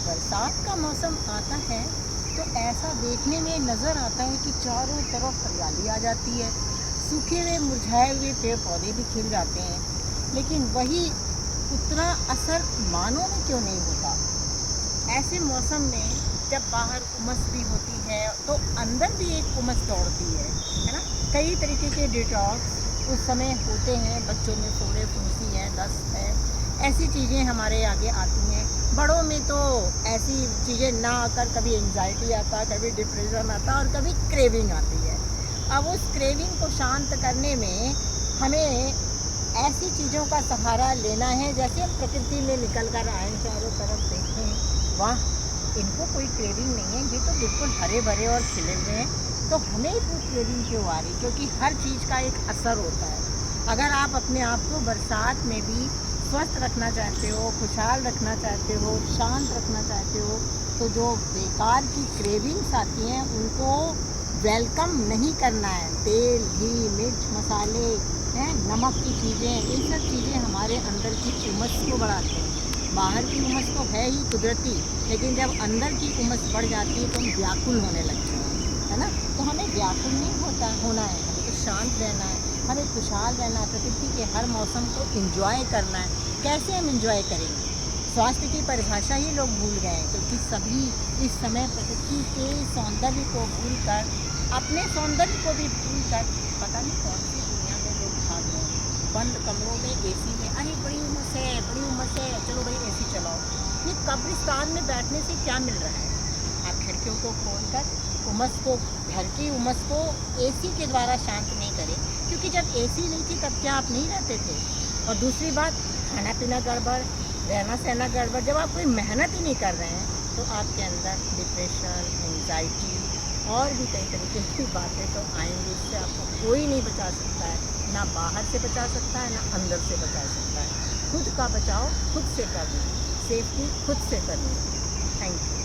बरसात का मौसम आता है तो ऐसा देखने में नज़र आता है कि चारों तरफ हरियाली आ जाती है, सूखे हुए मुरझाए हुए पेड़ पौधे भी खिल जाते हैं। लेकिन वही उतना असर मानों में क्यों नहीं होता? ऐसे मौसम में जब बाहर उमस भी होती है तो अंदर भी एक उमस दौड़ती है ना। कई तरीके के डिटॉक्स उस समय होते हैं, बच्चों में फोड़े फुंसी है, दस्त है, ऐसी चीज़ें हमारे आगे आती हैं। बड़ों में तो ऐसी चीज़ें ना आकर कभी एंजाइटी आता, कभी डिप्रेशन आता और कभी क्रेविंग आती है। अब उस क्रेविंग को शांत करने में हमें ऐसी चीज़ों का सहारा लेना है, जैसे हम प्रकृति में निकल कर आए, चारों तरफ देखें, वाह इनको कोई क्रेविंग नहीं है, ये तो बिल्कुल हरे भरे और खिले हुए हैं, तो हमें इतनी क्रेविंग क्यों आ रही? क्योंकि हर चीज़ का एक असर होता है। अगर आप अपने आप को बरसात में भी स्वस्थ रखना चाहते हो, खुशहाल रखना चाहते हो, शांत रखना चाहते हो, तो जो बेकार की क्रेविंग्स आती हैं उनको वेलकम नहीं करना है। तेल, घी, मिर्च, मसाले हैं, नमक की चीज़ें, ये सब चीज़ें हमारे अंदर की उमस को बढ़ाते हैं। बाहर की उमस तो है ही कुदरती, लेकिन जब अंदर की उमस बढ़ जाती है तो हम व्याकुल होने लगते हैं, है ना। तो हमें व्याकुल नहीं होना है, हमें तो शांत रहना है, हमें खुशहाल रहना है, प्रकृति के हर मौसम को एंजॉय करना है। कैसे हम एंजॉय करेंगे? स्वास्थ्य की परिभाषा ही लोग भूल गए हैं, क्योंकि सभी इस समय प्रकृति के सौंदर्य को भूलकर, अपने सौंदर्य को भी भूलकर पता नहीं कौन सी दुनिया में लोग भाग गए हैं। बंद कमरों में एसी में, अरे बड़ी उमस है, बड़ी उमस है, चलो भाई एसी चलाओ। ये कब्रिस्तान में बैठने से क्या मिल रहा है? आप खिड़कियों को खोलकर उमस को, घर की उमस को एसी के द्वारा शांत नहीं करें, क्योंकि जब एसी नहीं थी तब क्या आप नहीं रहते थे? और दूसरी बात, खाना पीना गड़बड़, रहना सहना गड़बड़। जब आप कोई मेहनत ही नहीं कर रहे हैं तो आपके अंदर डिप्रेशन, एंजाइटी और भी कई तरीके की बातें तो आएंगी। इससे आपको कोई नहीं बचा सकता है, ना बाहर से बचा सकता है, ना अंदर से बचा सकता है। खुद का बचाव खुद से करना है, सेफ्टी खुद से करनी है। Thank you.